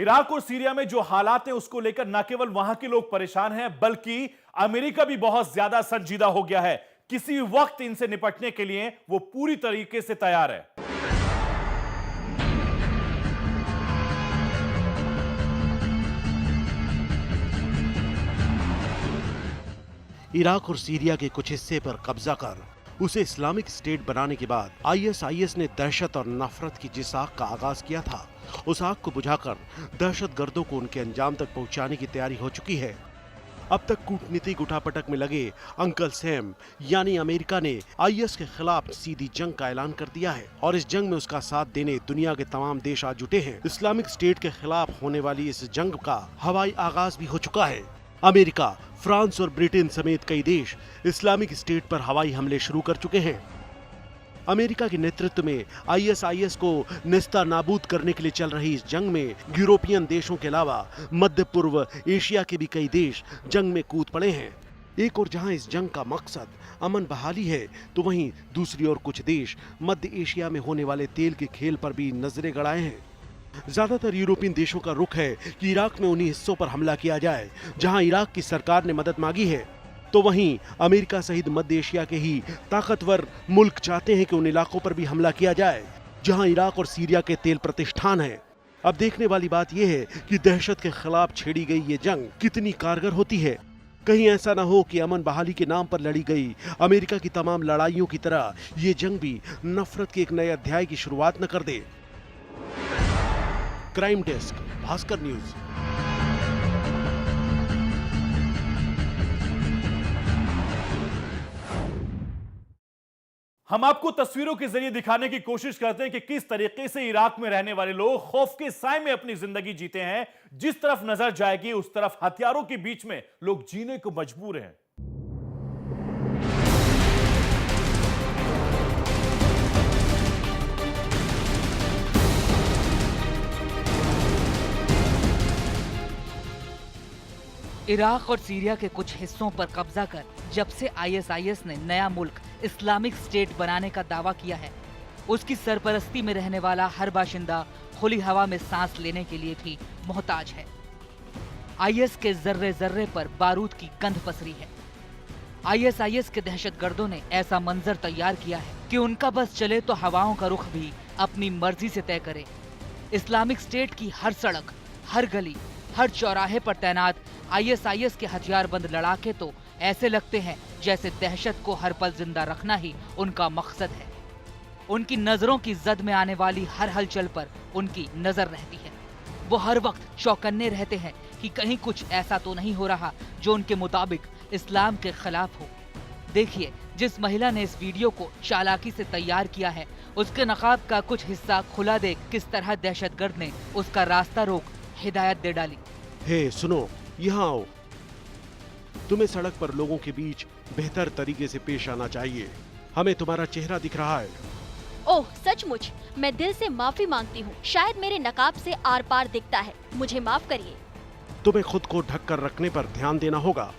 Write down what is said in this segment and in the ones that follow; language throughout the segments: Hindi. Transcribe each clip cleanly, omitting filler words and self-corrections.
इराक और सीरिया में जो हालात हैं उसको लेकर न केवल वहां के लोग परेशान हैं बल्कि अमेरिका भी बहुत ज्यादा संजीदा हो गया है। किसी वक्त इनसे निपटने के लिए वो पूरी तरीके से तैयार है। इराक और सीरिया के कुछ हिस्से पर कब्जा कर उसे इस्लामिक स्टेट बनाने के बाद आईएसआईएस ने दहशत और नफरत की जिस आग का आगाज किया था, उस आग को बुझाकर दहशतगर्दों को उनके अंजाम तक पहुंचाने की तैयारी हो चुकी है। अब तक कूटनीतिक उठापटक में लगे अंकल सैम यानी अमेरिका ने आईएस के खिलाफ सीधी जंग का ऐलान कर दिया है और इस जंग में उसका साथ देने दुनिया के तमाम देश आ जुटे हैं। इस्लामिक स्टेट के खिलाफ होने वाली इस जंग का हवाई आगाज भी हो चुका है। अमेरिका, फ्रांस और ब्रिटेन समेत कई देश इस्लामिक स्टेट पर हवाई हमले शुरू कर चुके हैं। अमेरिका के नेतृत्व में आईएसआईएस को नेस्ता नाबूद करने के लिए चल रही इस जंग में यूरोपियन देशों के अलावा मध्य पूर्व एशिया के भी कई देश जंग में कूद पड़े हैं। एक और जहां इस जंग का मकसद अमन बहाली है, तो वहीं दूसरी ओर कुछ देश मध्य एशिया में होने वाले तेल के खेल पर भी नजरें गड़ाए हैं। ज्यादातर यूरोपियन देशों का रुख है कि इराक में उन्हीं हिस्सों पर हमला किया जाए जहां इराक की सरकार ने मदद मांगी है, तो वहीं अमेरिका सहित मध्य एशिया के ही ताकतवर मुल्क चाहते हैं कि उन इलाकों पर भी हमला किया जाए जहां इराक और सीरिया के तेल प्रतिष्ठान हैं। अब देखने वाली बात यह है कि दहशत के खिलाफ छेड़ी गई ये जंग कितनी कारगर होती है। कहीं ऐसा न हो कि अमन बहाली के नाम पर लड़ी गई अमेरिका की तमाम लड़ाइयों की तरह ये जंग भी नफरत के एक नए अध्याय की शुरुआत न कर दे। Crime desk, Bhaskar news. हम आपको तस्वीरों के जरिए दिखाने की कोशिश करते हैं कि किस तरीके से इराक में रहने वाले लोग खौफ के साए में अपनी जिंदगी जीते हैं। जिस तरफ नजर जाएगी उस तरफ हथियारों के बीच में लोग जीने को मजबूर हैं। इराक और सीरिया के कुछ हिस्सों पर कब्जा कर जब से आईएसआईएस ने नया मुल्क इस्लामिक स्टेट बनाने का दावा किया है, उसकी सरपरस्ती में रहने वाला हर बाशिंदा खुली हवा में सांस लेने के लिए भी मोहताज है। आईएस के जर्रे जर्रे पर बारूद की गंध पसरी है। आईएसआईएस के दहशतगर्दों ने ऐसा मंजर तैयार किया है कि उनका बस चले तो हवाओं का रुख भी अपनी मर्जी से तय करे। इस्लामिक स्टेट की हर सड़क, हर गली, हर चौराहे पर तैनात आईएसआईएस के हथियारबंद लड़ाके तो ऐसे लगते हैं जैसे दहशत को हर पल जिंदा रखना ही उनका मकसद है। उनकी नजरों की जद में आने वाली हर हलचल पर उनकी नजर रहती है। वो हर वक्त चौकन्ने रहते हैं कि कहीं कुछ ऐसा तो नहीं हो रहा जो उनके मुताबिक इस्लाम के खिलाफ हो। देखिए, जिस महिला ने इस वीडियो को चालाकी से तैयार किया है, उसके नकाब का कुछ हिस्सा खुला देख किस तरह दहशतगर्द ने उसका रास्ता रोक हिदायत दे डाली। हे सुनो, यहाँ आओ। तुम्हें सड़क पर लोगों के बीच बेहतर तरीके से पेश आना चाहिए। हमें तुम्हारा चेहरा दिख रहा है। ओह सचमुच, मैं दिल से माफी मांगती हूँ। शायद मेरे नकाब से आर पार दिखता है, मुझे माफ करिए। तुम्हें खुद को ढक कर रखने पर ध्यान देना होगा।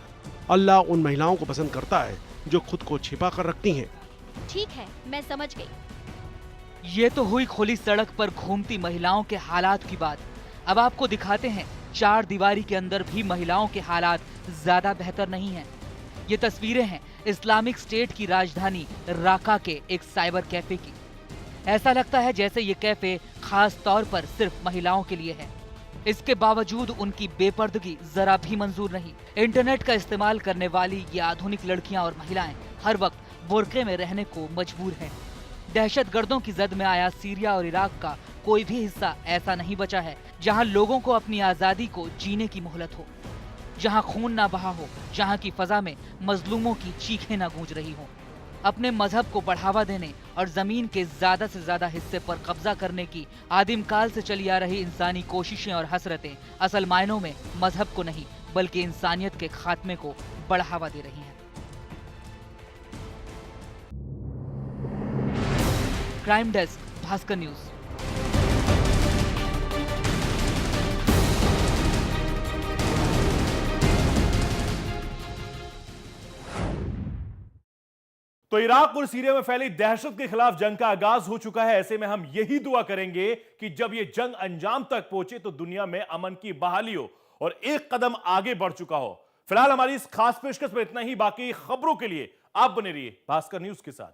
अल्लाह उन महिलाओं को पसंद करता है जो खुद को छिपा कर रखती हैं। ठीक है, मैं समझ गई। ये तो हुई खुली सड़क पर घूमती महिलाओं के हालात की बात। अब आपको दिखाते हैं चार दीवारी के अंदर भी महिलाओं के हालात ज्यादा बेहतर नहीं हैं। ये तस्वीरें हैं इस्लामिक स्टेट की राजधानी राका के एक साइबर कैफे की। ऐसा लगता है जैसे ये कैफे खास तौर पर सिर्फ महिलाओं के लिए है। इसके बावजूद उनकी बेपर्दगी जरा भी मंजूर नहीं। इंटरनेट का इस्तेमाल करने वाली ये आधुनिक लड़कियां और महिलाएं हर वक्त बुर्के में रहने को मजबूर हैं। दहशतगर्दों की जद में आया सीरिया और इराक का कोई भी हिस्सा ऐसा नहीं बचा है जहां लोगों को अपनी आजादी को जीने की मोहलत हो, जहां खून ना बहा हो, जहां की फजा में मजलूमों की चीखें ना गूंज रही हो। अपने मजहब को बढ़ावा देने और जमीन के ज्यादा से ज्यादा हिस्से पर कब्जा करने की आदिम काल से चली आ रही इंसानी कोशिशें और हसरतें असल मायनों में मजहब को नहीं बल्कि इंसानियत के खात्मे को बढ़ावा दे रही हैं। Crime desk, Bhaskar news. तो इराक और सीरिया में फैली दहशत के खिलाफ जंग का आगाज हो चुका है। ऐसे में हम यही दुआ करेंगे कि जब यह जंग अंजाम तक पहुंचे तो दुनिया में अमन की बहाली हो और एक कदम आगे बढ़ चुका हो। फिलहाल हमारी इस खास पेशकश में इतना ही। बाकी खबरों के लिए आप बने रहिए भास्कर न्यूज के साथ।